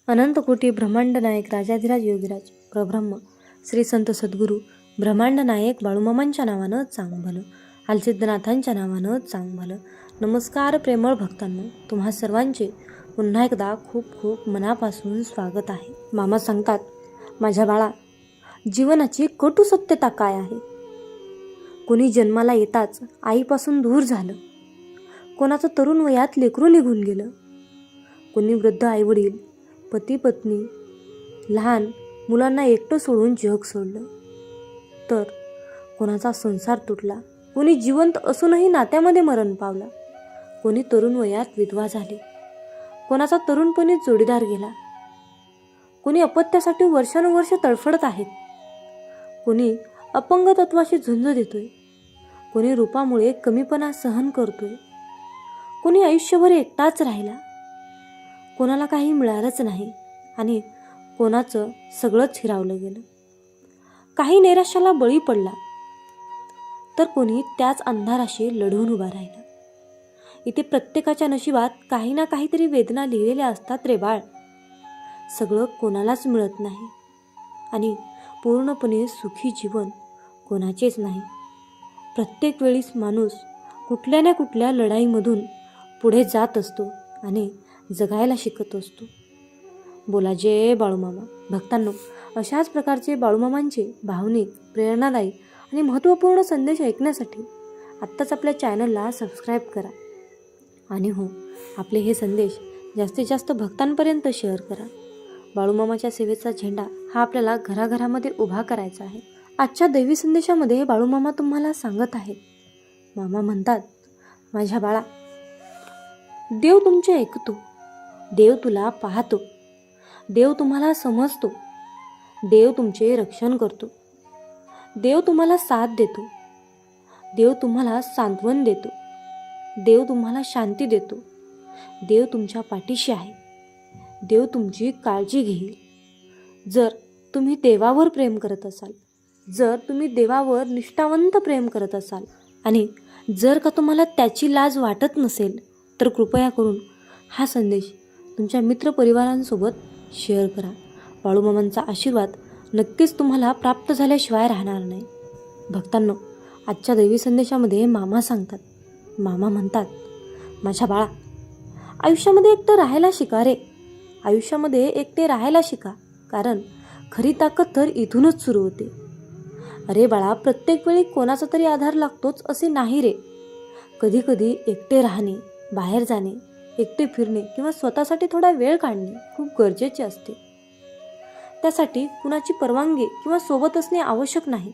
अनंत कोटी ब्रह्मांड नायक राजाधिराज योगीराज प्रब्रह्म श्री संत सद्गुरू ब्रह्मांड नायक बाळूमामांच्या नावानं चांग भलं, हालसिद्धनाथांच्या नावानं चांग भलं. नमस्कार प्रेमळ भक्तांनो, तुम्हा सर्वांचे पुन्हा एकदा खूप खूप मनापासून स्वागत आहे. मामा सांगतात, माझ्या बाळा, जीवनाची कटू सत्यता काय आहे. कोणी जन्माला येताच आईपासून दूर झालं, कोणाचं तरुण वयात लेकरू निघून गेलं, कोणी वृद्ध आईवडील, पती पत्नी, लहान मुलांना एकटं सोडून जग सोडलं, तर कोणाचा संसार तुटला, कोणी जिवंत असूनही नात्यामध्ये मरण पावला, कोणी तरुण वयात विधवा झाली, कोणाचा तरुणपणी जोडीदार गेला, कोणी अपत्यासाठी वर्षानुवर्ष तडफडत आहेत, कोणी अपंग तत्वाशी झुंज देतोय, कोणी रूपामुळे कमीपणा सहन करतोय, कोणी आयुष्यभर एकटाच राहिला, कोणाला काही मिळालंच नाही आणि कोणाचं सगळंच हिरावलं गेलं. काही नैराश्याला बळी पडला, तर कोणी त्याच अंधाराशी लढून उभा राहिला. इथे प्रत्येकाच्या नशिबात काही ना काहीतरी वेदना लिहिलेल्या असतात रे बाळ. सगळं कोणालाच मिळत नाही आणि पूर्णपणे सुखी जीवन कोणाचेच नाही. प्रत्येक वेळीस माणूस कुठल्या ना कुठल्या लढाईमधून पुढे जात असतो आणि जगायला शिकत असतो. बोला जय बाळूमामा. भक्तांनो, अशाच प्रकारचे बाळूमामांचे भावनिक, प्रेरणादायी आणि महत्त्वपूर्ण संदेश ऐकण्यासाठी आत्ताच आपल्या चॅनलला सबस्क्राईब करा आणि हो, आपले हे संदेश जास्तीत जास्त भक्तांपर्यंत शेअर करा. बाळूमामाच्या सेवेचा झेंडा हा आपल्याला घराघरामध्ये उभा करायचा आहे. आजच्या दैवी संदेशामध्ये बाळूमामा तुम्हाला सांगत आहेत. मामा म्हणतात, माझ्या बाळा, देव तुमचे ऐकतो, देव तुला पाहतो, देव तुम्हाला समजतो, देव तुमचे रक्षण करतो, देव तुम्हाला साथ देतो, देव तुम्हाला सांत्वन देतो, देव तुम्हाला शांती देतो, देव तुमच्या पाठीशी आहे, देव तुमची काळजी घेईल. जर तुम्ही देवावर प्रेम करत असाल, जर तुम्ही देवावर निष्ठावंत प्रेम करत असाल आणि जर का तुम्हाला त्याची लाज वाटत नसेल, तर कृपया करून हा संदेश तुमच्या मित्रपरिवारांसोबत शेअर करा. बाळूमामांचा आशीर्वाद नक्कीच तुम्हाला प्राप्त झाल्याशिवाय राहणार नाही. भक्तांनो, आजच्या दैवी संदेशामध्ये मामा सांगतात, मामा म्हणतात, माझ्या बाळा, आयुष्यामध्ये एकटं राहायला शिका रे. आयुष्यामध्ये एकटे राहायला शिका, कारण खरी ताकद तर इथूनच सुरू होते. अरे बाळा, प्रत्येक वेळी कोणाचा तरी आधार लागतोच असे नाही रे. कधी कधी एकटे राहणे, बाहेर जाणे, एकटे फिरणे किंवा स्वतःसाठी थोडा वेळ काढणे खूप गरजेचे असते. त्यासाठी कुणाची परवानगी किंवा सोबत असणे आवश्यक नाही.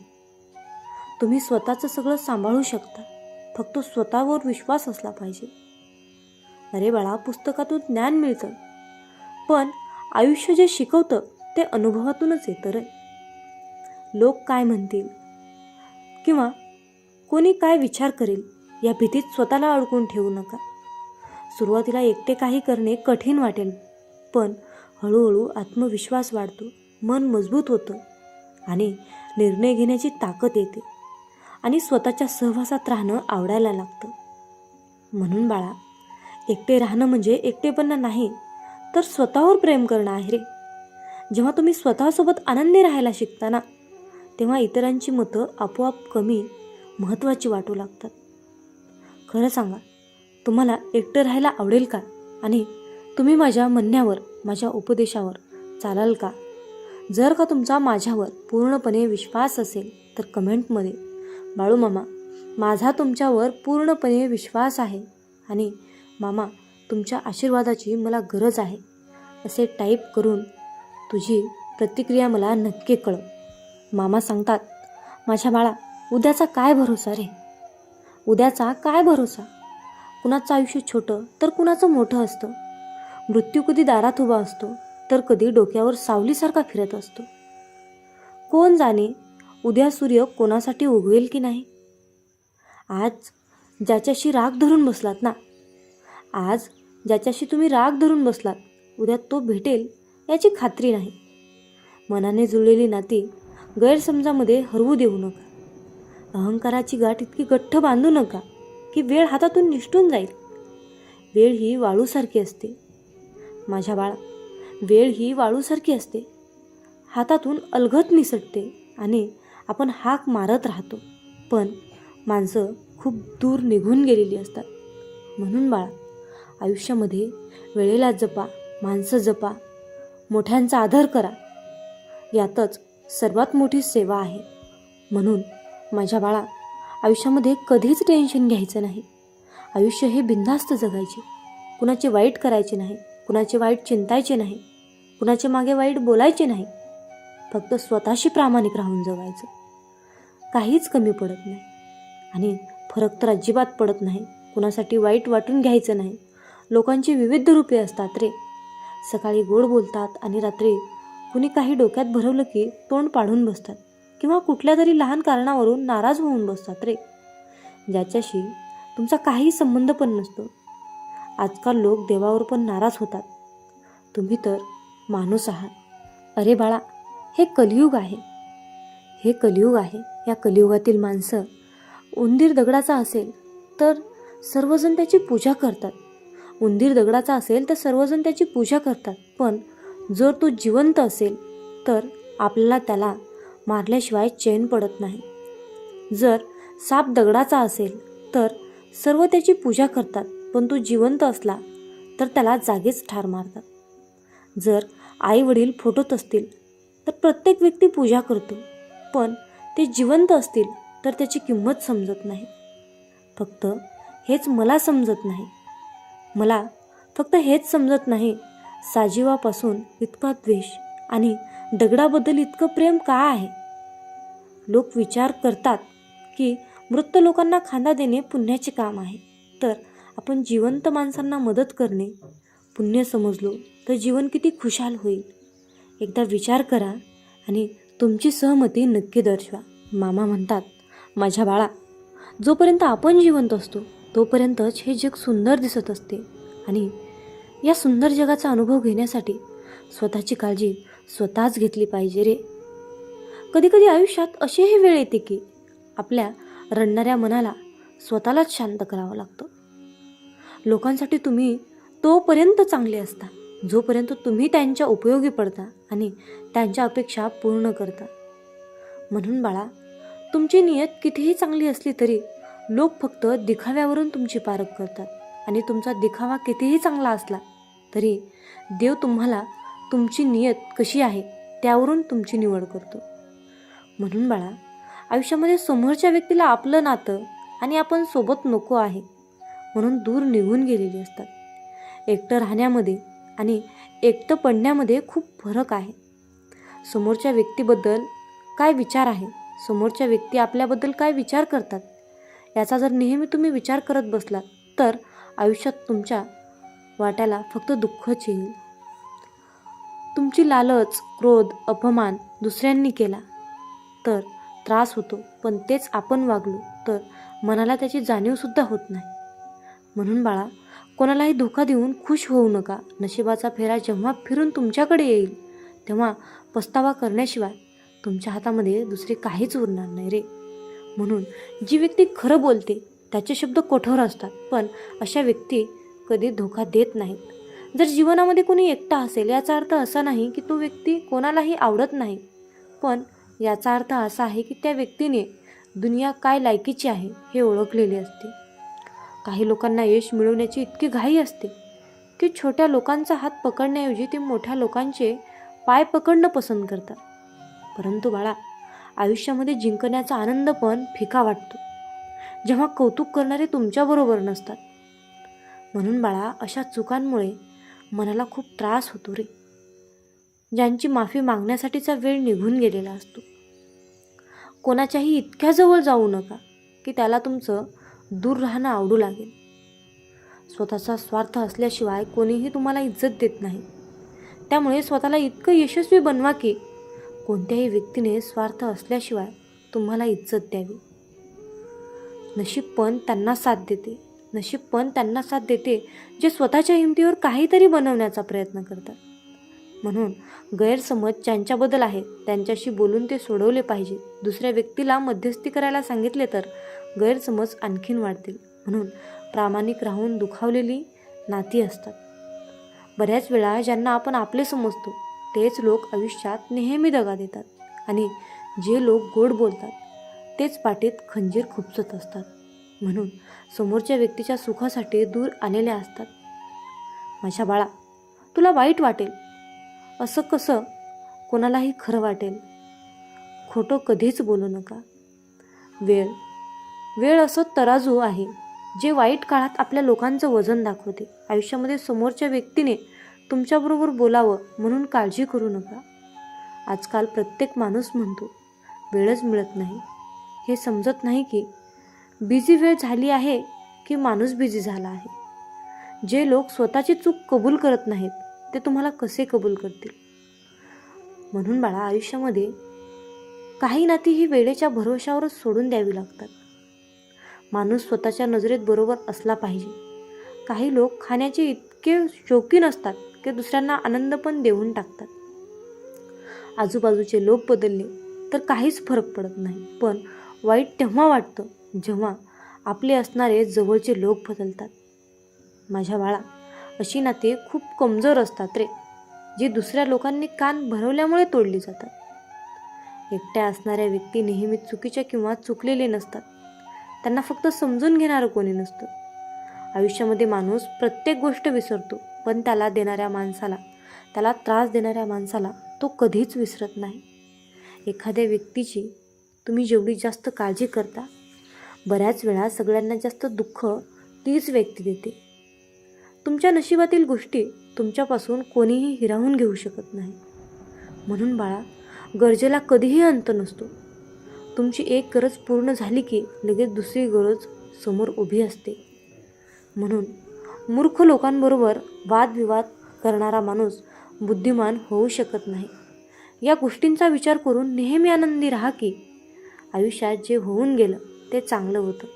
तुम्ही स्वतःचं सगळं सांभाळू शकता, फक्त स्वतःवर विश्वास असला पाहिजे. अरे बाळा, पुस्तकातून ज्ञान मिळतं, पण आयुष्य जे शिकवतं ते अनुभवातूनच येतं रे. लोक काय म्हणतील किंवा कोणी काय विचार करेल या भीतीत स्वतःला अडकून ठेवू नका. सुरुवातीला एकटे काही करणे कठीण वाटेल, पण हळूहळू आत्मविश्वास वाढतो, मन मजबूत होतं आणि निर्णय घेण्याची ताकद येते आणि स्वतःच्या सहवासात राहणं आवडायला लागतं. म्हणून बाळा, एकटे राहणं म्हणजे एकटेपणा नाही, तर स्वतःवर प्रेम करणं आहे रे. जेव्हा तुम्ही स्वतःसोबत आनंदी राहायला शिकता ना, तेव्हा इतरांची मतं आपोआप कमी महत्त्वाची वाटू लागतात. खरं सांगा, तुम्हाला एकटं राहायला आवडेल का? आणि तुम्ही माझ्या म्हणण्यावर, माझ्या उपदेशावर चालाल का? जर का तुमचा माझ्यावर पूर्णपणे विश्वास असेल तर कमेंटमध्ये, बाळूमामा, माझा तुमच्यावर पूर्णपणे विश्वास आहे आणि मामा, तुमच्या आशीर्वादाची मला गरज आहे, असे टाईप करून तुझी प्रतिक्रिया मला नक्की कळव. मामा सांगतात, माझ्या बाळा, उद्याचा काय भरोसा रे. उद्याचा काय भरोसा. कुणाचं आयुष्य छोटं तर कुणाचं मोठं असतं. मृत्यू कधी दारात उभा असतो तर कधी डोक्यावर सावलीसारखा फिरत असतो. कोण जाणे उद्या सूर्य कोणासाठी उगवेल की नाही. आज ज्याच्याशी राग धरून बसलात ना, आज ज्याच्याशी तुम्ही राग धरून बसलात, उद्या तो भेटेल याची खात्री नाही. मनाने जुळलेली नाती गैरसमजामध्ये हरवू देऊ नका. अहंकाराची गाठ इतकी गठ्ठ बांधू नका की वेळ हातातून निसटून जाईल. वेळ ही वाळूसारखी असते. माझ्या बाळा, वेळ ही वाळूसारखी असते, हातातून अलगद निसटते आणि आपण हाक मारत राहतो, पण माणसं खूप दूर निघून गेलेली असतात. म्हणून बाळा, आयुष्यामध्ये वेळेला जपा, माणसं जपा, मोठ्यांचा आदर करा. यातच सर्वात मोठी सेवा आहे. म्हणून माझ्या बाळा, आयुष्यामध्ये कधीच टेन्शन घ्यायचं नाही. आयुष्य हे बिनधास्त जगायचे, कुणाचे वाईट करायचे नाही, कुणाचे वाईट चिंतायचे नाही, कुणाचे मागे वाईट बोलायचे नाही. फक्त स्वतःशी प्रामाणिक राहून जगायचं. काहीच कमी पडत नाही आणि फरक तर अजिबात पडत नाही. कुणासाठी वाईट वाटून घ्यायचं नाही. लोकांची विविध रूपे असतात रे. सकाळी गोड बोलतात आणि रात्री कुणी काही डोक्यात भरवलं की तोंड पाडून बसतात किंवा कुठल्या तरी लहान कारणावरून नाराज होऊन बसतात रे, ज्याच्याशी तुमचा काही संबंध पण नसतो. आजकाल लोक देवावर पण नाराज होतात. तुम्ही तर माणूस आहात. अरे बाळा, हे कलियुग आहे. हे कलियुग आहे. या कलियुगातील माणसं उंदीर दगडाचा असेल तर सर्वजण त्याची पूजा करतात. उंदीर दगडाचा असेल तर सर्वजण त्याची पूजा करतात. पण जर तो जिवंत असेल तर आपल्याला त्याला मारल्याशिवाय चैन पडत नाही. जर साप दगडाचा असेल तर सर्व त्याची पूजा करतात, पण तो जिवंत असला तर त्याला जागीच ठार मारतात. जर आई वडील फोटोत असतील तर प्रत्येक व्यक्ती पूजा करतो, पण ते जिवंत असतील तर त्याची किंमत समजत नाही. फक्त हेच मला समजत नाही. मला फक्त हेच समजत नाही, सजीवापासून इतका द्वेष आणि दगडाबद्दल इतकं प्रेम का आहे. लोक विचार करतात की मृत लोकांना खांदा देणे पुण्याचे काम आहे, तर आपण जिवंत माणसांना मदत करणे पुण्य समजलो तर जीवन किती खुशाल होईल. एकदा विचार करा आणि तुमची सहमती नक्की दर्शवा. मामा म्हणतात, माझ्या बाळा, जोपर्यंत आपण जिवंत असतो तोपर्यंतच हे जग सुंदर दिसत असते आणि या सुंदर जगाचा अनुभव घेण्यासाठी स्वतःची काळजी स्वतःच घेतली पाहिजे रे. कधीकधी आयुष्यात अशीही वेळ येते की आपल्या रडणाऱ्या मनाला स्वतःलाच शांत करावं लागतं. लोकांसाठी तुम्ही तोपर्यंत चांगले असता जोपर्यंत तुम्ही त्यांच्या उपयोगी पडता आणि त्यांच्या अपेक्षा पूर्ण करता. म्हणून बाळा, तुमची नियत कितीही चांगली असली तरी लोक फक्त दिखाव्यावरून तुमची पारख करतात आणि तुमचा दिखावा कितीही चांगला असला तरी देव तुम्हाला तुमची नियत कशी आहे त्यावरून तुमची निवड करतो. म्हणून बाळा, आयुष्यामध्ये समोरच्या व्यक्तीला आपलं नातं आणि आपण सोबत नको आहे म्हणून दूर निघून गेलेली असतात. एकटं राहण्यामध्ये आणि एकटं पडण्यामध्ये खूप फरक आहे. समोरच्या व्यक्तीबद्दल काय विचार आहे, समोरच्या व्यक्ती आपल्याबद्दल काय विचार करतात, याचा जर नेहमी तुम्ही विचार करत बसलात तर आयुष्यात तुमच्या वाट्याला फक्त दुःखच येईल. तुमची लालच, क्रोध, अपमान दुसऱ्यांनी केला तर त्रास होतो, पण तेच आपण वागलो तर मनाला त्याची जाणीवसुद्धा होत नाही. म्हणून बाळा, कोणालाही धोका देऊन खुश होऊ नका. नशिबाचा फेरा जेव्हा फिरून तुमच्याकडे येईल तेव्हा पस्तावा करण्याशिवाय तुमच्या हातामध्ये दुसरे काहीच उरणार नाही रे. म्हणून जी व्यक्ती खरं बोलते त्याचे शब्द कठोर असतात, पण अशा व्यक्ती कधी धोका देत नाहीत. जर जीवनामध्ये कोणी एकटा असेल याचा अर्थ असा नाही की तो व्यक्ती कोणालाही आवडत नाही, पण याचा अर्थ असा आहे की त्या व्यक्तीने दुनिया काय लायकीची आहे हे ओळखलेले असते. काही लोकांना यश मिळवण्याची इतकी घाई असते की छोट्या लोकांचा हात पकडण्याऐवजी ते मोठ्या लोकांचे पाय पकडणं पसंत करतात. परंतु बाळा, आयुष्यामध्ये जिंकण्याचा आनंद पण फिका वाटतो जेव्हा कौतुक करणारे तुमच्याबरोबर नसतात. म्हणून बाळा, अशा चुकांमुळे मनाला खूप त्रास होतो रे, ज्यांची माफी मागण्यासाठीचा वेळ निघून गेलेला असतो. कोणाच्याही इतक्या जवळ जाऊ नका की त्याला तुमचं दूर राहणं आवडू लागेल. स्वतःचा स्वार्थ असल्याशिवाय कोणीही तुम्हाला इज्जत देत नाही. त्यामुळे स्वतःला इतकं यशस्वी बनवा की कोणत्याही व्यक्तीने स्वार्थ असल्याशिवाय तुम्हाला इज्जत द्यावी. नशीब पण त्यांना साथ देते, नशीब पण त्यांना साथ देते जे स्वतःच्या हिमतीवर काहीतरी बनवण्याचा प्रयत्न करतात. म्हणून गैरसमज ज्यांच्याबद्दल आहेत त्यांच्याशी बोलून ते सोडवले पाहिजे. दुसऱ्या व्यक्तीला मध्यस्थी करायला सांगितले तर गैरसमज आणखीन वाढतील. म्हणून प्रामाणिक राहून दुखावलेली नाती असतात. बऱ्याच वेळा ज्यांना आपण आपले समजतो तेच लोक आयुष्यात नेहमी दगा देतात आणि जे लोक गोड बोलतात तेच पाठीत खंजीर खुपसत असतात. म्हणून समोरच्या व्यक्तीच्या सुखासाठी दूर आलेले असतात. माझ्या बाळा, तुला वाईट वाटेल असं कसं कोणालाही खरं वाटेल. खोटं कधीच बोलू नका. वेळ असं तराजू आहे जे वाईट काळात आपल्या लोकांचं वजन दाखवते. आयुष्यामध्ये समोरच्या व्यक्तीने तुमच्याबरोबर बोलावं म्हणून काळजी करू नका. आजकाल प्रत्येक माणूस म्हणतो वेळच मिळत नाही. हे समजत नाही की बिझी वेळ झाली आहे की माणूस बिझी झाला आहे. जे लोक स्वतःची चूक कबूल करत नाहीत ते तुम्हाला कसे कबूल करतील. म्हणून बाळा, आयुष्यामध्ये काही नाती ही वेळेच्या भरोशावरच सोडून द्यावी लागतात. माणूस स्वतःच्या नजरेत बरोबर असला पाहिजे. काही लोक खाण्याचे इतके शौकीन असतात की दुसऱ्यांना आनंद पण देऊन टाकतात. आजूबाजूचे लोक बदलले तर काहीच फरक पडत नाही, पण वाईट तेव्हा वाटतं जेव्हा आपले असणारे जवळचे लोक बदलतात. माझ्या बाळा, अशी नाते खूप कमजोर असतात रे, जी दुसऱ्या लोकांनी कान भरवल्यामुळे तोडली जातात. एकट्या असणाऱ्या व्यक्ती नेहमी चुकीच्या किंवा चुकलेले नसतात. त्यांना फक्त समजून घेणारं कोणी नसतं. आयुष्यामध्ये माणूस प्रत्येक गोष्ट विसरतो, पण त्याला त्रास देणाऱ्या माणसाला तो कधीच विसरत नाही. एखाद्या व्यक्तीची तुम्ही जेवढी जास्त काळजी करता, बऱ्याच वेळा सगळ्यांना जास्त दुःख तीच व्यक्ती देते. तुमच्या नशिबातील गोष्टी तुमच्यापासून कोणीही हिरावून घेऊ शकत नाही. म्हणून बाळा, गरजेला कधीही अंत नसतो. तुमची एक गरज पूर्ण झाली की लगेच दुसरी गरज समोर उभी असते. म्हणून मूर्ख लोकांबरोबर वादविवाद करणारा माणूस बुद्धिमान होऊ शकत नाही. या गोष्टींचा विचार करून नेहमी आनंदी राहा की आयुष्यात जे होऊन गेलं ते चांगलं होतं.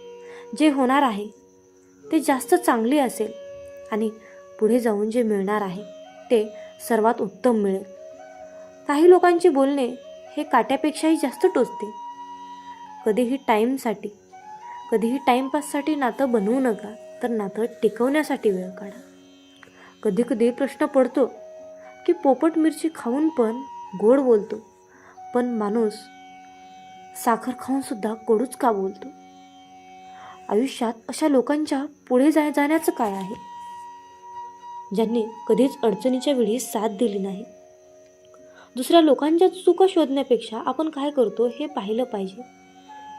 जे होणार आहे ते जास्त चांगले असेल आणि पुढे जाऊन जे मिळणार आहे ते सर्वात उत्तम मिळेल. काही लोकांचे बोलणे हे काट्यापेक्षाही जास्त टोचते. कधीही टाईमपाससाठी नातं बनवू नका, तर नातं टिकवण्यासाठी वेळ काढा. कधी प्रश्न पडतो की पोपट मिरची खाऊन पण गोड बोलतो, पण माणूस साखर खाऊन सुद्धा कडूच का बोलतो. आयुष्यात अशा लोकांच्या पुढे जाण्याचं काय आहे, ज्यांनी कधीच अडचणीच्या वेळी साथ दिली नाही. दुसऱ्या लोकांच्या चुका शोधण्यापेक्षा आपण काय करतो हे पाहिलं पाहिजे.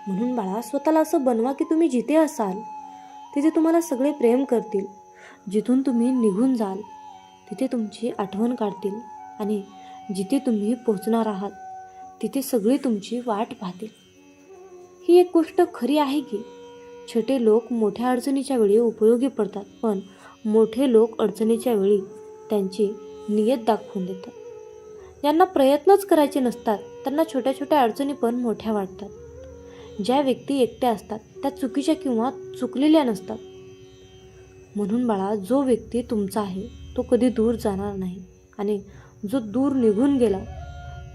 म्हणून बाळा, स्वतःला असं बनवा की तुम्ही जिथे असाल तिथे तुम्हाला सगळे प्रेम करतील. जिथून तुम्ही निघून जाल तिथे तुमची आठवण काढतील आणि जिथे तुम्ही पोहोचणार आहात तिथे सगळे तुमची वाट पाहतील. ही एक गोष्ट खरी आहे की छोटे लोक मोठ्या अडचणीच्या वेळी उपयोगी पडतात, पण मोठे लोक अडचणीच्या वेळी त्यांची नियत दाखवून देतात. ज्यांना प्रयत्नच करायचे नसतात त्यांना छोट्या छोट्या अडचणी पण मोठ्या वाटतात. ज्या व्यक्ती एकट्या असतात त्या चुकीच्या किंवा चुकलेल्या नसतात. म्हणून बाळा, जो व्यक्ती तुमचा आहे तो कधी दूर जाणार नाही आणि जो दूर निघून गेला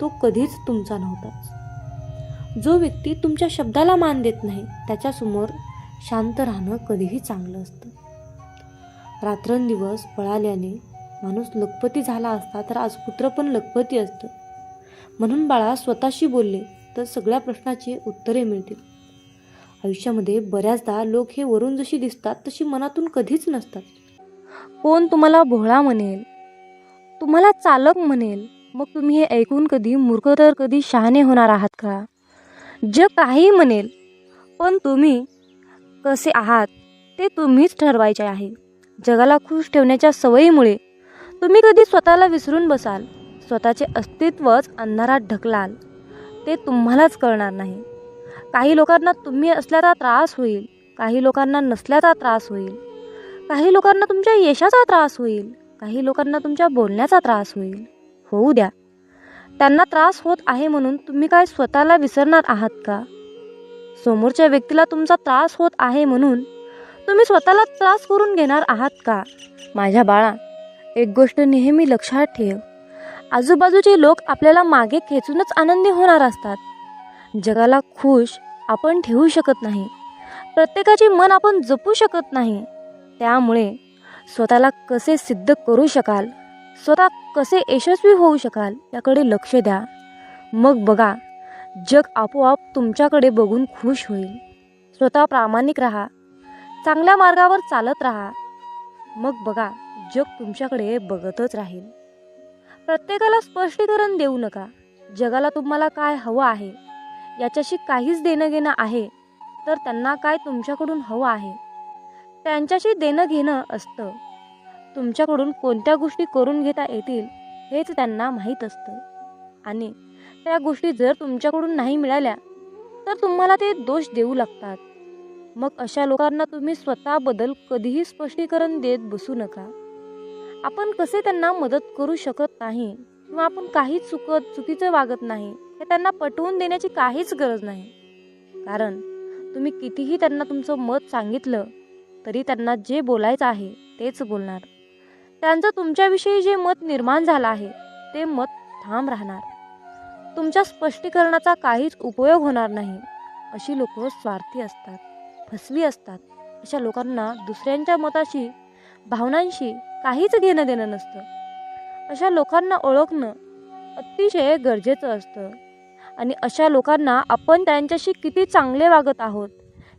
तो कधीच तुमचा नव्हताच. जो व्यक्ती तुमच्या शब्दाला मान देत नाही त्याच्यासमोर शांत राहणं कधीही चांगलं असतं. रात्रंदिवस पळाल्याने माणूस लखपती झाला असता तर आज पुत्र पण लखपती असतं. म्हणून बाळा, स्वतःशी बोलले तर सगळ्या प्रश्नाची उत्तरे मिळतील. आयुष्यामध्ये बऱ्याचदा लोक हे वरून जशी दिसतात तशी मनातून कधीच नसतात. कोण तुम्हाला भोळा म्हणेल, तुम्हाला चालक म्हणेल, मग तुम्ही हे ऐकून कधी मूर्ख तर कधी शहाणे होणार आहात का? जग काही म्हणेल, पण तुम्ही कसे आहात ते तुम्हीच ठरवायचे आहे. जगाला खुश ठेवण्याच्या सवयीमुळे तुम्ही कधी स्वतःला विसरून बसाल. स्वतःचे अस्तित्वच अंधारात ढकलाल, ते तुम्हालाच कळणार नाही. काही लोकांना तुम्ही असल्याचा त्रास होईल, काही लोकांना नसल्याचा त्रास होईल, काही लोकांना तुमच्या यशाचा त्रास होईल, काही लोकांना तुमच्या बोलण्याचा त्रास होईल. होऊ द्या. त्यांना त्रास होत आहे म्हणून तुम्ही काय स्वतःला विसरणार आहात का? समोरच्या व्यक्तीला तुमचा त्रास होत आहे म्हणून तुम्ही स्वतःला त्रास करून घेणार आहात का? माझ्या बाळा, एक गोष्ट नेहमी लक्षात ठेव, आजूबाजूचे लोक आपल्याला मागे खेचूनच आनंदी होणार असतात. जगाला खुश आपण ठेवू शकत नाही, प्रत्येकाचे मन आपण जपू शकत नाही. त्यामुळे स्वतःला कसे सिद्ध करू शकाल, स्वतः कसे यशस्वी होऊ शकाल याकडे लक्ष द्या. मग बघा, जग आपोआप तुमच्याकडे बघून खुश होईल. स्वतः प्रामाणिक राहा, चांगल्या मार्गावर चालत राहा. मग बघा, जग तुमच्याकडे बघतच राहील. प्रत्येकाला स्पष्टीकरण देऊ नका. जगाला तुम्हाला काय हवं आहे याच्याशी काहीच देणं घेणं आहे, तर त्यांना काय तुमच्याकडून हवं आहे त्यांच्याशी देणं घेणं असतं. तुमच्याकडून कोणत्या गोष्टी करून घेता येतील हेच त्यांना माहीत असतं. आणि त्या गोष्टी जर तुमच्याकडून नाही मिळाल्या तर तुम्हाला ते दोष देऊ लागतात. मग अशा लोकांना तुम्ही स्वतःबद्दल कधीही स्पष्टीकरण देत बसू नका. आपण कसे त्यांना मदत करू शकत नाही किंवा आपण काही चुकीचं वागत नाही हे त्यांना पटवून देण्याची काहीच गरज नाही. कारण तुम्ही कितीही त्यांना तुमचं मत सांगितलं तरी त्यांना जे बोलायचं आहे तेच बोलणार. त्यांचं तुमच्याविषयी जे मत निर्माण झालं आहे ते मत ठाम राहणार. तुमच्या स्पष्टीकरणाचा काहीच उपयोग होणार नाही. अशी लोक स्वार्थी असतात, फसवी असतात. अशा लोकांना दुसऱ्यांच्या मताशी, भावनांशी काहीच घेणं देणं नसतं. अशा लोकांना ओळखणं अतिशय गरजेचं असतं. आणि अशा लोकांना आपण त्यांच्याशी किती चांगले वागत आहोत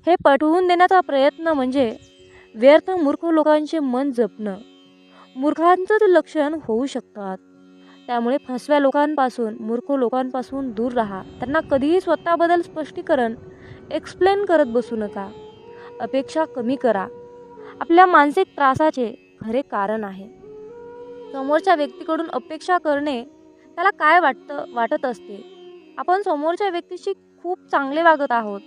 हे पटवून देण्याचा प्रयत्न म्हणजे व्यर्थ मूर्ख लोकांचे मन जपणं. मूर्खांचं लक्षण होऊ शकतात. त्यामुळे फसव्या लोकांपासून, मूर्ख लोकांपासून दूर राहा. त्यांना कधीही स्वतःबद्दल स्पष्टीकरण एक्सप्लेन करत बसू नका. अपेक्षा कमी करा. आपल्या मानसिक त्रासाचे खरे कारण आहे. समोरच्या व्यक्तीकडून अपेक्षा करणे त्याला काय वाटत असते. आपण समोरच्या व्यक्तीशी खूप चांगले वागत आहोत,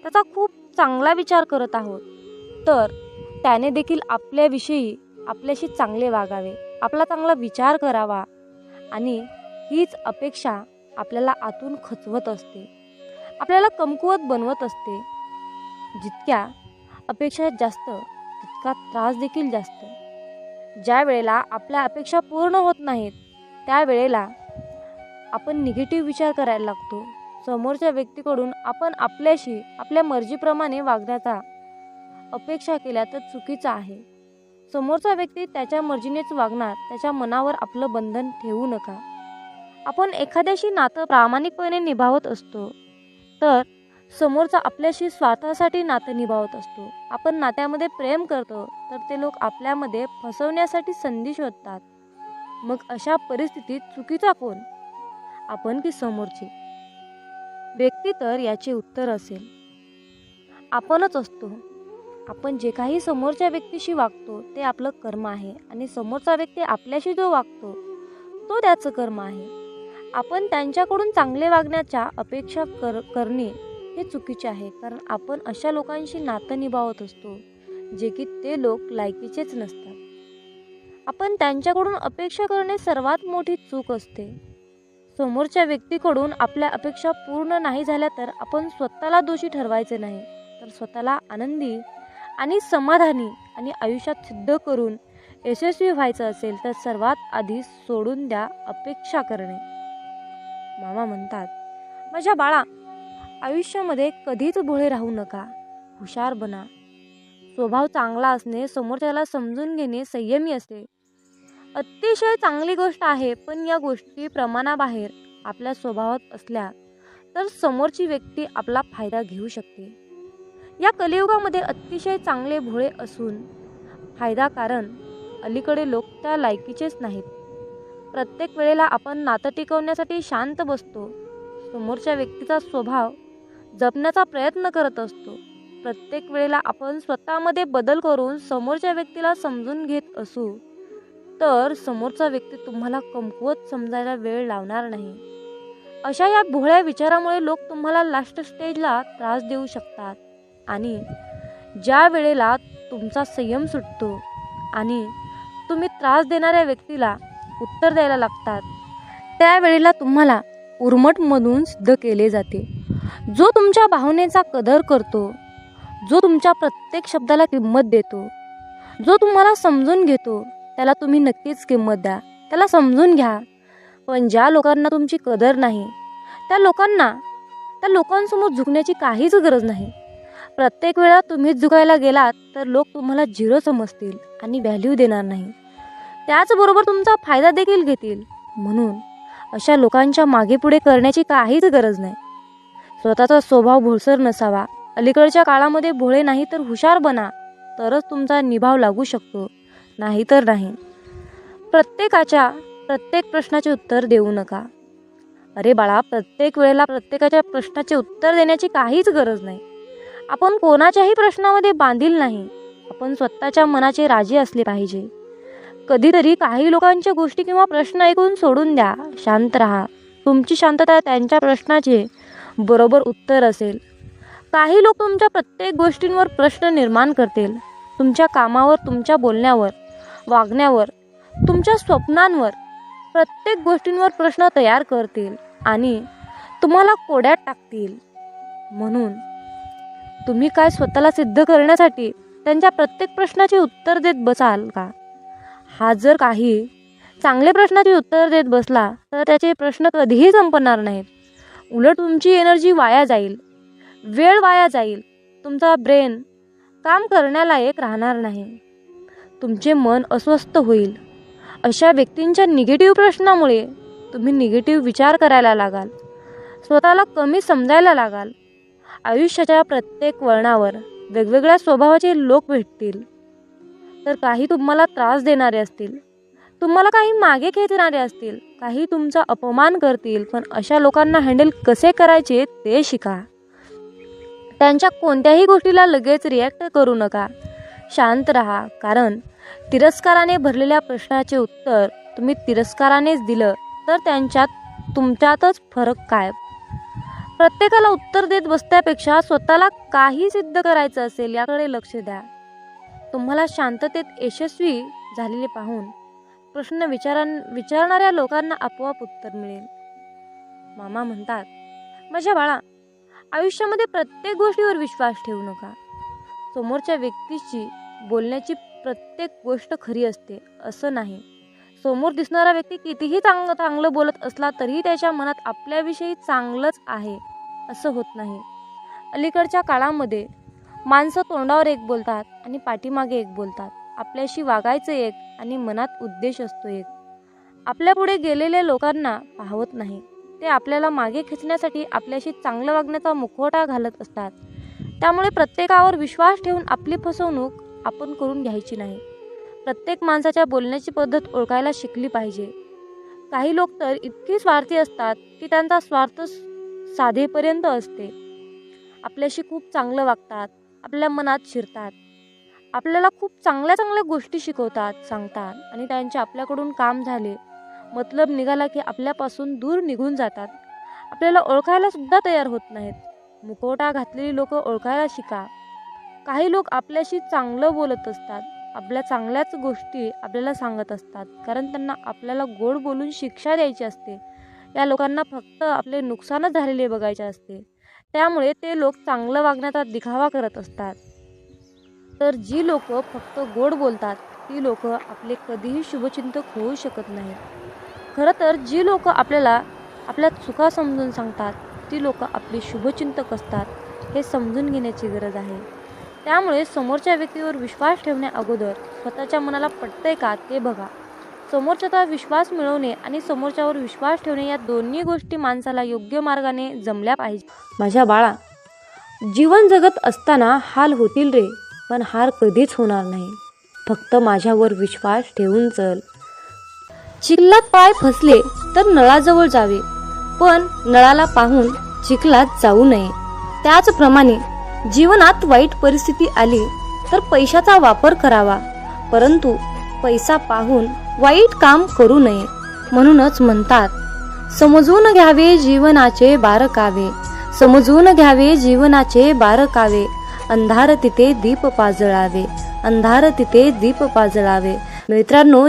त्याचा खूप चांगला विचार करत आहोत, तर त्याने देखील आपल्याविषयी आपल्याशी चांगले वागावे, आपला चांगला विचार करावा. आणि हीच अपेक्षा आपल्याला आतून खचवत असते, आपल्याला कमकुवत बनवत असते. जितक्या अपेक्षा जास्त तितका त्रास देखील जास्त. ज्या वेळेला आपल्या अपेक्षा पूर्ण होत नाहीत त्यावेळेला आपण निगेटिव्ह विचार करायला लागतो. समोरच्या व्यक्तीकडून आपण आपल्याशी आपल्या मर्जीप्रमाणे वागण्याचा अपेक्षा केल्या तर चुकीचं आहे. समोरचा व्यक्ती त्याच्या मर्जीनेच वागणार, त्याच्या मनावर आपलं बंधन ठेवू नका. आपण एखाद्याशी नातं प्रामाणिकपणे निभावत असतो तर समोरचा आपल्याशी स्वार्थासाठी नातं निभावत असतो. आपण नात्यामध्ये प्रेम करतो तर ते लोक आपल्यामध्ये फसवण्यासाठी संधी शोधतात. मग अशा परिस्थितीत चुकीचा कोण, आपण की समोरची व्यक्ती? तर याचे उत्तर असेल आपणच असतो. आपण जे काही समोरच्या व्यक्तीशी वागतो ते आपलं कर्म आहे आणि समोरचा व्यक्ती आपल्याशी जो वागतो तो त्याचं कर्म आहे. आपण त्यांच्याकडून चांगले वागण्याच्या अपेक्षा करणे हे चुकीचे आहे. कारण आपण अशा लोकांशी नातं निभावत असतो जे की ते लोक लायकीचेच नसतात. आपण त्यांच्याकडून अपेक्षा करणे सर्वात मोठी चूक असते. समोरच्या व्यक्तीकडून आपल्या अपेक्षा पूर्ण नाही झाल्या तर आपण स्वतःला दोषी ठरवायचे नाही, तर स्वतःला आनंदी आणि समाधानी आणि आयुष्यात सिद्ध करून यशस्वी व्हायचं असेल तर सर्वात आधी सोडून द्या अपेक्षा करणे. मामा म्हणतात, माझ्या बाळा, आयुष्यामध्ये कधीच भोळे राहू नका, हुशार बना. स्वभाव चांगला असणे, समोरच्याला समजून घेणे, संयमी असते अतिशय चांगली गोष्ट आहे. पण या गोष्टी प्रमाणाबाहेर आपल्या स्वभावात असल्या तर समोरची व्यक्ती आपला फायदा घेऊ शकते. या कलियुगामध्ये अतिशय चांगले भोळे असून फायदा, कारण अलीकडे लोक त्या लायकीचेच नाहीत. प्रत्येक वेळेला आपण नातं टिकवण्यासाठी शांत बसतो, समोरच्या व्यक्तीचा स्वभाव जपण्याचा प्रयत्न करत असतो. प्रत्येक वेळेला आपण स्वतःमध्ये बदल करून समोरच्या व्यक्तीला समजून घेत असू तर समोरचा व्यक्ती तुम्हाला कमकुवत समजायला वेळ लावणार नाही. अशा या भोळ्या विचारामुळे लोक तुम्हाला लास्ट स्टेजला त्रास देऊ शकतात. आणि ज्या वेळेला तुमचा संयम सुटतो आणि तुम्ही त्रास देणाऱ्या व्यक्तीला उत्तर द्यायला लागतात त्यावेळेला तुम्हाला उर्मटमधून सिद्ध केले जाते. जो तुमच्या भावनेचा कदर करतो, जो तुमच्या प्रत्येक शब्दाला किंमत देतो, जो तुम्हाला समजून घेतो त्याला तुम्ही नक्कीच किंमत द्या, त्याला समजून घ्या. पण ज्या लोकांना तुमची कदर नाही त्या लोकांसमोर झुकण्याची काहीच गरज नाही. प्रत्येक वेळा तुम्हीच झुकायला गेलात तर लोक तुम्हाला झिरो समजतील आणि व्हॅल्यू देणार नाही. त्याचबरोबर तुमचा फायदा देखील घेतील. म्हणून अशा लोकांच्या मागे पुढे करण्याची काहीच गरज नाही. स्वतःचा स्वभाव भोळसर नसावा. अलीकडच्या काळामध्ये भोळे नाही तर हुशार बना, तरच तुमचा निभाव लागू शकतो, नाही तर नाही. प्रत्येकाच्या प्रत्येक प्रश्नाचे उत्तर देऊ नका. अरे बाळा, प्रत्येक वेळेला प्रत्येकाच्या प्रश्नाचे उत्तर देण्याची काहीच गरज नाही. आपण कोणाच्याही प्रश्नामध्ये बांधील नाही. आपण स्वतःच्या मनाचे राजे असले पाहिजे. कधीतरी काही लोकांच्या गोष्टी किंवा प्रश्न ऐकून सोडून द्या. शांत राहा. तुमची शांतता त्यांच्या प्रश्नाचे बरोबर उत्तर असेल. काही लोक तुमच्या प्रत्येक गोष्टींवर प्रश्न निर्माण करतील. तुमच्या कामावर, तुमच्या बोलण्यावर, वागण्यावर, तुमच्या स्वप्नांवर, प्रत्येक गोष्टींवर प्रश्न तयार करतील आणि तुम्हाला कोड्यात टाकतील. म्हणून तुम्ही काय स्वतःला सिद्ध करण्यासाठी त्यांच्या प्रत्येक प्रश्नाचे उत्तर देत बसाल का? हा जर काही चांगले प्रश्नाचे उत्तर देत बसला तर त्याचे प्रश्न कधीही संपणार नाहीत. उलट तुमची एनर्जी वाया जाईल, वेळ वाया जाईल. तुमचा ब्रेन काम करण्यालायक राहणार नाही. तुमचे मन अस्वस्थ होईल. अशा व्यक्तींच्या निगेटिव्ह प्रश्नामुळे तुम्ही निगेटिव्ह विचार करायला लागाल. स्वतःला कमी समजायला लागाल. आयुष्याच्या प्रत्येक वळणावर वेगवेगळ्या स्वभावाचे लोक भेटतील. तर काही तुम्हाला त्रास देणारे असतील, तुम्हाला काही मागे खेचणारे असतील, काही तुमचा अपमान करतील. पण अशा लोकांना हँडल कसे करायचे ते शिका. त्यांच्या कोणत्याही गोष्टीला लगेच रिॲक्ट करू नका. शांत राहा. कारण तिरस्काराने भरलेल्या प्रश्नाचे उत्तर तुम्ही तिरस्कारानेच दिलं तर तुमच्यातच फरक काय? प्रत्येकाला उत्तर देत बसण्यापेक्षा स्वतःला काही सिद्ध करायचं असेल याकडे लक्ष द्या. तुम्हाला शांततेत यशस्वी झालेले पाहून प्रश्न विचारणाऱ्या लोकांना आपोआप उत्तर मिळेल. मामा म्हणतात, माझ्या बाळा, आयुष्यामध्ये प्रत्येक गोष्टीवर विश्वास ठेवू नका. समोरच्या व्यक्तीची बोलण्याची प्रत्येक गोष्ट खरी असते असं नाही. समोर दिसणारा व्यक्ती कितीही चांगलं बोलत असला तरीही त्याच्या मनात आपल्याविषयी चांगलंच आहे असं होत नाही. अलीकडच्या काळामध्ये माणसं तोंडावर एक बोलतात आणि पाठीमागे एक बोलतात. आपल्याशी वागायचं एक आणि मनात उद्देश असतो एक. आपल्या पुढे गेलेल्या लोकांना पाहवत नाही. ते आपल्याला मागे खेचण्यासाठी आपल्याशी चांगलं वागण्याचा मुखवटा घालत असतात. त्यामुळे प्रत्येकावर विश्वास ठेवून आपली फसवणूक आपण करून घ्यायची नाही. प्रत्येक माणसाच्या बोलण्याची पद्धत ओळखायला शिकली पाहिजे. काही लोक तर इतकी स्वार्थी असतात की त्यांचा स्वार्थ साधेपर्यंत असते. आपल्याशी खूप चांगलं वागतात, आपल्या मनात शिरतात, आपल्याला खूप चांगल्या गोष्टी शिकवतात, सांगतात आणि त्यांचे आपल्याकडून काम झाले, मतलब निघाला की आपल्यापासून दूर निघून जातात. आपल्याला ओळखायला सुद्धा तयार होत नाहीत. मुखवटा घातलेली लोक ओळखायला शिका. काही लोक आपल्याशी चांगलं बोलत असतात, आपल्या चांगल्याच गोष्टी आपल्याला सांगत असतात, कारण त्यांना आपल्याला गोड बोलून शिक्षा द्यायची असते. या लोकांना फक्त आपले नुकसानच झालेले बघायचे असते. त्यामुळे ते लोक चांगलं वागण्याचा दिखावा करत असतात. तर जी लोक फक्त गोड बोलतात ती लोक आपले कधीही शुभचिंतक होऊ शकत नाहीत. खरं तर जी लोक आपल्याला आपल्या चुका समजून सांगतात ती लोक आपली शुभचिंतक असतात, हे समजून घेण्याची गरज आहे. त्यामुळे समोरच्या व्यक्तीवर विश्वास ठेवण्या अगोदर स्वतःच्या मनाला पटतंय का ते बघा. समोरच्याचा विश्वास मिळवणे आणि समोरच्यावर विश्वास ठेवणे या दोन्ही गोष्टी माणसाला योग्य मार्गाने जमल्या पाहिजे. माझ्या बाळा, जीवन जगत असताना हाल होतील रे, पण हार कधीच होणार नाही. फक्त माझ्यावर विश्वास ठेवून चल. चिखलात पाय फसले तर नळाजवळ जावे, पण नळाला पाहून चिखलात जाऊ नये. त्याचप्रमाणे जीवनात वाईट परिस्थिती आली तर पैशाचा वापर करावा, परंतु पैसा पाहून वाईट काम करू नये. म्हणूनच म्हणतात, समजून घ्यावे जीवनाचे बारकावे, समजून घ्यावे जीवनाचे बारकावे, अंधार तिथे दीप पाजळावे, अंधार तिथे दीप पाजळावे. मित्रांनो,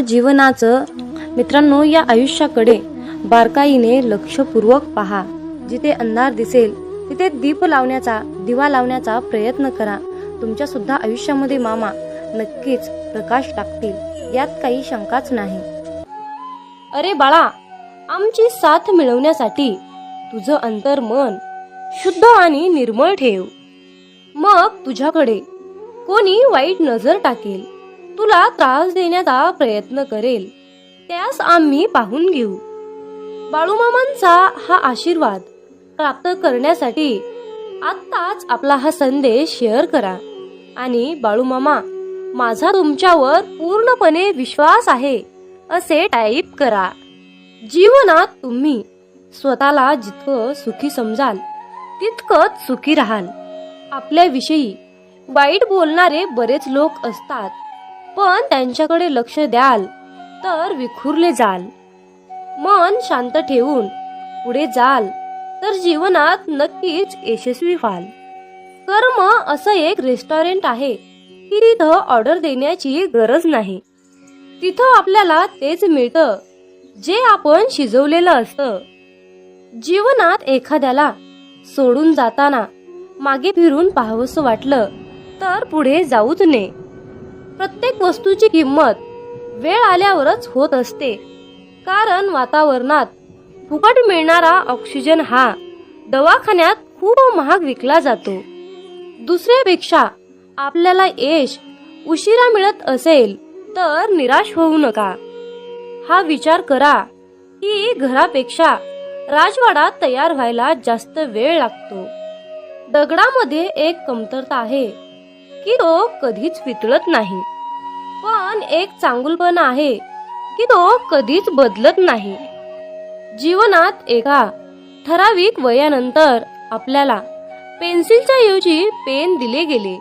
या आयुष्याकडे बारकाईने लक्षपूर्वक पहा. जिथे अंधार दिसेल तिथे दिवा लावण्याचा प्रयत्न करा. तुमच्या सुद्धा आयुष्यामध्ये मामा नक्कीच प्रकाश टाकतील, यात काही शंकाच नाही. अरे बाळा, आमची साथ मिळवण्यासाठी तुझं अंतर्मन शुद्ध आणि निर्मळ ठेव. मग तुझ्याकडे कोणी वाईट नजर टाकेल, तुला त्रास देण्याचा प्रयत्न करेल, त्यास आम्ही पाहून घेऊ. बाळूमामांचा हा आशीर्वाद प्राप्त करण्यासाठी आत्ताच आपला हा संदेश शेअर करा आणि बाळूमामा, माझा तुमच्यावर पूर्णपणे विश्वास आहे असे टाईप करा. जीवनात तुम्ही स्वतःला जितकं सुखी समजाल तितकंच सुखी राहाल. आपल्याविषयी वाईट बोलणारे बरेच लोक असतात, पण त्यांच्याकडे लक्ष द्याल तर विखुरले जाल. मन शांत ठेवून पुढे जाल तर जीवनात नक्कीच यशस्वी व्हाल. कर्म असं एक रेस्टॉरंट आहे की तिथं ऑर्डर देण्याची गरज नाही. तिथं आपल्याला तेच मिळतं जे आपण शिजवलेलं असतं. जीवनात एखाद्याला सोडून जाताना मागे फिरून पाहावंसं वाटलं तर पुढे जाऊच नये. प्रत्येक वस्तूची किंमत वेळ आल्यावरच होत असते, कारण वातावरणात फुकट मिळणारा ऑक्सिजन हा दवाखान्यात खूप महाग विकला जातो. दुसऱ्यापेक्षा आपल्याला यश उशिरा मिळत असेल तर निराश होऊ नका. हा विचार करा की घरापेक्षा राजवाडा तयार व्हायला जास्त वेळ लागतो. दगडामध्ये एक कमतरता आहे की तो कधीच वितळत नाही, पण एक चांगुलपणा आहे की तो कधीच बदलत नाही. जीवनात एका ठराविक वयानंतर आपल्याला पेन्सिलच्या ऐवजी पेन दिले गेले.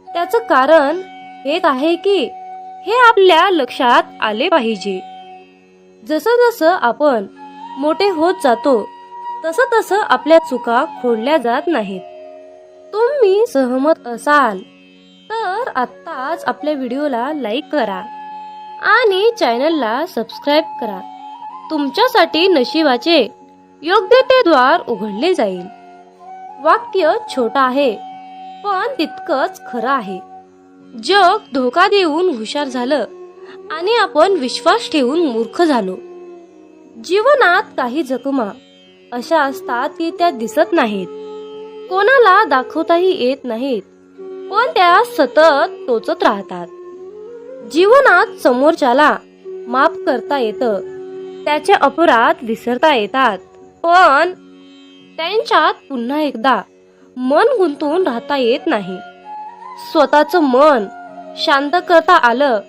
त्याचं कारण हेच आहे की हे आपल्या लक्षात आले पाहिजे. जसं जसं आपण मोठे होत जातो तसं तसं आपल्या चुका खोडल्या जात नाहीत. तुम्ही सहमत असाल तर आत्ताच आपल्या व्हिडिओला लाईक करा आणि चॅनलला सबस्क्राईब करा. तुमच्यासाठी नशिबाचे योग्य ते द्वार उघडले जाईल. वाक्य छोटं आहे पण तितकंच खरं आहे. जग धोका देऊन हुशार झालं आणि आपण विश्वास ठेवून मूर्ख झालो. जीवनात काही जखमा अशा असतात की त्या दिसत नाहीत, कोणाला दाखवताही येत नाहीत, पण त्या सतत टोचत राहतात. जीवनात समोरच्याला माफ करता येतं, त्याचे अपराध विसरता येतात, पण त्यांच्यात पुन्हा एकदा मन गुंतून राहता येत नाही. स्वतःचं मन शांत करता आलं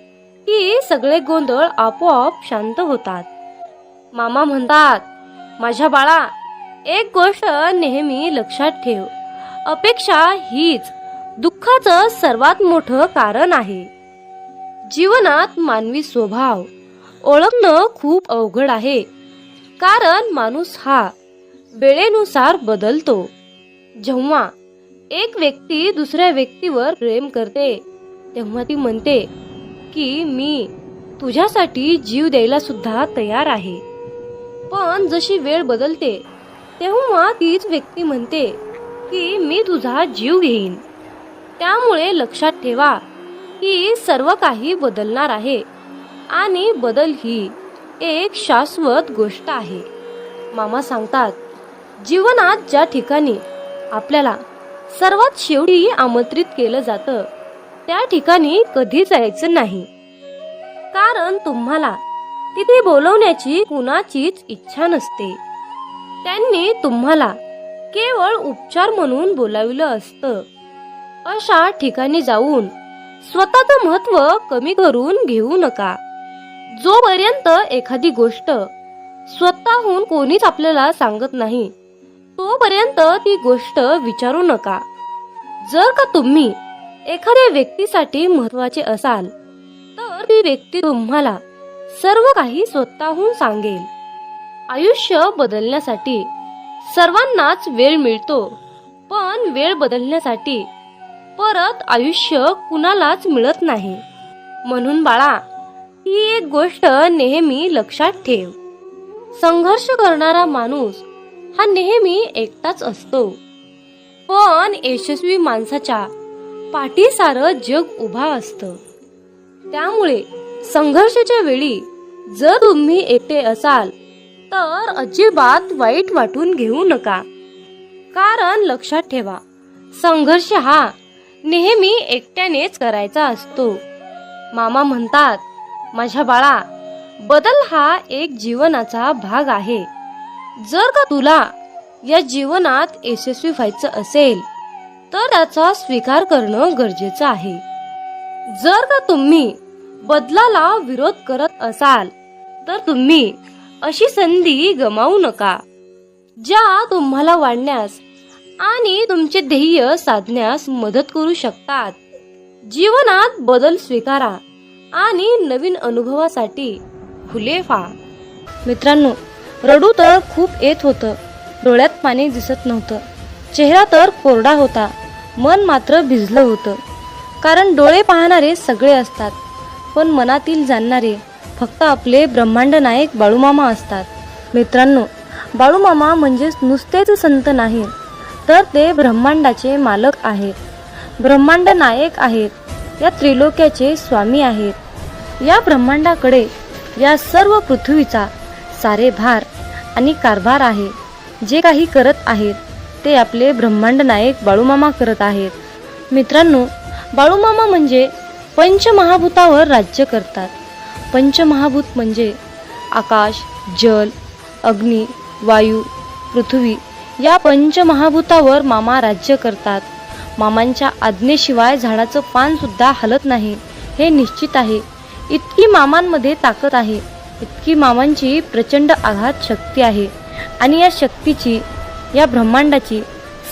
की सगळे गोंधळ आपोआप शांत होतात. मामा म्हणतात, माझ्या बाळा, एक गोष्ट नेहमी लक्षात ठेव, अपेक्षा हीच दुःखाचं सर्वात मोठं कारण आहे. जीवनात मानवी स्वभाव ओळखणं खूप अवघड आहे, कारण माणूस हा वेळेनुसार बदलतो. जेव्हा एक व्यक्ती दुसऱ्या व्यक्तीवर प्रेम करते तेव्हा ती म्हणते की मी तुझ्यासाठी जीव द्यायला सुद्धा तयार आहे. पण जशी वेळ बदलते तेव्हा तीच व्यक्ती म्हणते की मी तुझा जीव घेईन. त्यामुळे लक्षात ठेवा की सर्व काही बदलणार आहे आणि बदल ही एक शाश्वत गोष्ट आहे. मामा सांगतात, जीवनात ज्या ठिकाणी आपल्याला सर्वात शेवटी आमंत्रित केलं जातं त्या ठिकाणी कधी जायचं नाही, कारण तुम्हाला तिथे बोलवण्याची कुणाचीच इच्छा नसते. त्यांनी तुम्हाला केवळ उपचार म्हणून बोलाविलं असतं. अशा ठिकाणी जाऊन स्वतःचं महत्त्व कमी करून घेऊ नका. जोपर्यंत एखादी गोष्ट स्वतःहून कोणीच आपल्याला सांगत नाही तोपर्यंत ती गोष्ट विचारू नका. जर का तुम्ही एखाद्या व्यक्तीसाठी महत्त्वाचे असाल तर ती व्यक्ती तुम्हाला सर्व काही स्वतःहून सांगेल. आयुष्य बदलण्यासाठी सर्वांनाच वेळ मिळतो, पण वेळ बदलण्यासाठी परत आयुष्य कुणालाच मिळत नाही. म्हणून बाळा, ही एक गोष्ट नेहमी लक्षात ठेव, संघर्ष करणारा माणूस हा नेहमी एकटाच असतो, पण यशस्वी माणसाच्या पाठी सारं जग उभा असतं. त्यामुळे संघर्षाच्या वेळी जर तुम्ही एकटे असाल तर अजिबात वाईट वाटून घेऊ नका, कारण लक्षात ठेवा, संघर्ष हा नेहमी एकट्यानेच करायचा असतो. मामा म्हणतात, माझ्या बाळा, बदल हा एक जीवनाचा भाग आहे. जर का तुला या जीवनात यशस्वी व्हायचं असेल तर त्याचा स्वीकार करणं गरजेचं आहे. जर का तुम्ही बदलाला विरोध करत असाल तर तुम्ही अशी संधी गमावू नका, ज्या तुम्हाला वाढण्यास आणि तुमचे ध्येय साधण्यास मदत करू शकतात. जीवनात बदल स्वीकारा आणि नवीन अनुभवासाठी खुले व्हा. मित्रांनो, रडू तर खूप येत होतं, डोळ्यात पाणी दिसत नव्हतं, चेहरा तर कोरडा होता, मन मात्र भिजलं होतं. कारण डोळे पाहणारे सगळे असतात, पण मनातील जाणणारे फक्त आपले ब्रह्मांड नायक बाळूमामा असतात. मित्रांनो, बाळूमामा म्हणजेच नुसतेच संत नाही, तर ते ब्रह्मांडाचे मालक आहेत, ब्रह्मांड नायक आहेत, या त्रिलोक्याचे स्वामी आहेत. या ब्रह्मांडाकडे या सर्व पृथ्वीचा सारे भार आणि कारभार आहे. जे काही करत आहेत ते आपले ब्रह्मांड नायक बाळूमामा करत आहेत. मित्रांनो, बाळूमामा म्हणजे पंचमहाभूतावर राज्य करतात. पंचमहाभूत म्हणजे आकाश, जल, अग्नी, वायू, पृथ्वी या पंचमहाभूतावर मामा राज्य करतात. मामांच्या आज्ञेशिवाय झाडाचं पान सुद्धा हलत नाही हे निश्चित आहे. इतकी मामांमध्ये ताकद आहे, इतकी मामांची प्रचंड आघात शक्ती आहे. आणि या शक्तीची, या ब्रह्मांडाची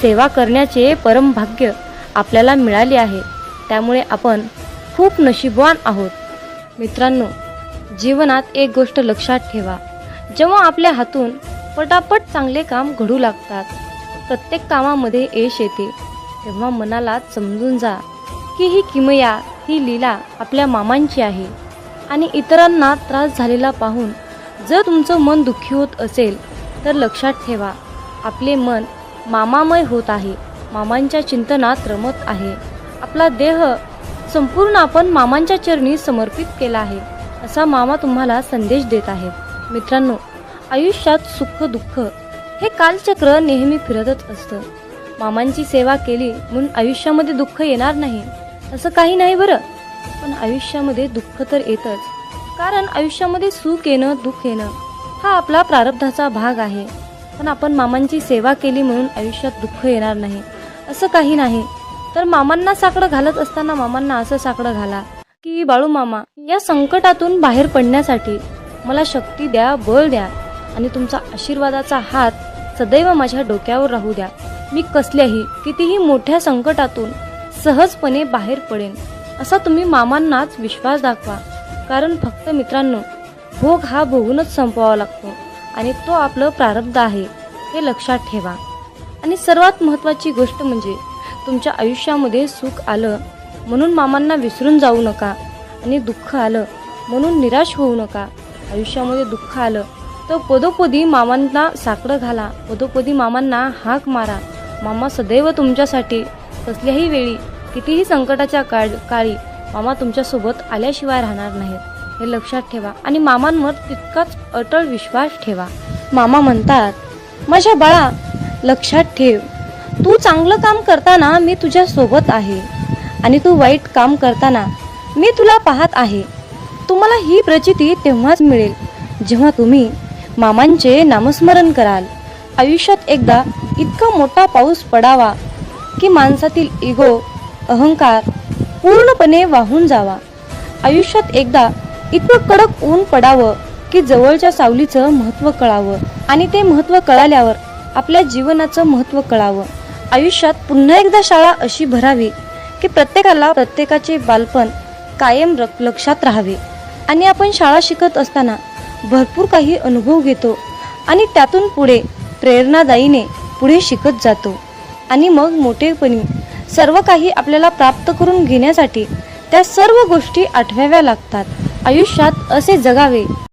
सेवा करण्याचे परम भाग्य आपल्याला मिळाले आहे. त्यामुळे आपण खूप नशीबवान आहोत. मित्रांनो, जीवनात एक गोष्ट लक्षात ठेवा, जेव्हा आपल्या हातून पटापट चांगले काम घडू लागतात, प्रत्येक कामामध्ये यश येते, तेव्हा मनाला समजून जा की ही किमया, ही लीला आपल्या मामांची आहे. आणि इतरांना त्रास झालेला पाहून जर तुमचं मन दुःखी होत असेल तर लक्षात ठेवा, आपले मन मामामय होत आहे, मामांच्या चिंतनात रमत आहे. आपला देह संपूर्ण आपण मामांच्या चरणी समर्पित केला आहे, असा मामा तुम्हाला संदेश देत आहेत. मित्रांनो, आयुष्यात सुख दुःख हे कालचक्र नेहमी फिरतच असतं. मामांची सेवा केली म्हणून आयुष्यामध्ये दुःख येणार नाही असं काही नाही बरं. पण आयुष्यामध्ये दुःख तर येतच, कारण आयुष्यामध्ये सुख येणं, दुःख येणं हा आपला प्रारब्धाचा भाग आहे. पण आपण मामांची सेवा केली म्हणून आयुष्यात दुःख येणार नाही असं काही नाही. तर मामांना साकडं घालत असताना मामांना असं साकडं घाला की बाळू मामा, या संकटातून बाहेर पडण्यासाठी मला शक्ती द्या, बळ द्या आणि तुमचा आशीर्वादाचा हात सदैव माझ्या डोक्यावर राहू द्या. मी कसल्याही कितीही मोठ्या संकटातून सहजपणे बाहेर पडेन असा तुम्ही मामांनाच विश्वास दाखवा. कारण फक्त मित्रांनो, भोग हा भोगूनच संपवावा लागतो आणि तो आपलं प्रारब्ध आहे हे लक्षात ठेवा. आणि सर्वात महत्त्वाची गोष्ट म्हणजे तुमच्या आयुष्यामध्ये सुख आलं म्हणून मामांना विसरून जाऊ नका आणि दुःख आलं म्हणून निराश होऊ नका. आयुष्यामध्ये दुःख आलं तर पदोपदी मामांना साकडं घाला, पदोपदी मामांना हाक मारा. मामा सदैव तुमच्यासाठी कसल्याही वेळी, कितीही संकटाच्या काळी मामा तुमच्यासोबत आल्याशिवाय राहणार नाहीत हे लक्षात ठेवा. आणि मामांवर तितकाच अटळ विश्वास ठेवा. मामा म्हणतात, माझ्या बाळा, लक्षात ठेव, तू चांगलं काम करताना मी तुझ्या सोबत आहे आणि तू वाईट काम करताना मी तुला पाहत आहे. तुम्हाला ही प्रचिती तेव्हाच मिळेल जेव्हा तुम्ही मामांचे नामस्मरण कराल. आयुष्यात एकदा इतका मोठा पाऊस पडावा की माणसातील इगो, अहंकार पूर्णपणे वाहून जावा. आयुष्यात एकदा इतकं कडक ऊन पडावं की जवळच्या सावलीचं महत्त्व कळावं आणि ते महत्त्व कळाल्यावर आपल्या जीवनाचं महत्त्व कळावं. आयुष्यात पुन्हा एकदा शाळा अशी भरावी की प्रत्येकाला प्रत्येकाचे बालपण कायम लक्षात राहावे. आणि आपण शाळा शिकत असताना भरपूर काही अनुभव घेतो आणि त्यातून पुढे प्रेरणादायीने पुढे शिकत जातो. आणि मग मोठेपणी सर्व काही आपल्याला प्राप्त करून घेण्यासाठी त्या सर्व गोष्टी आठवाव्या लागतात. आयुष्यात असे जगावे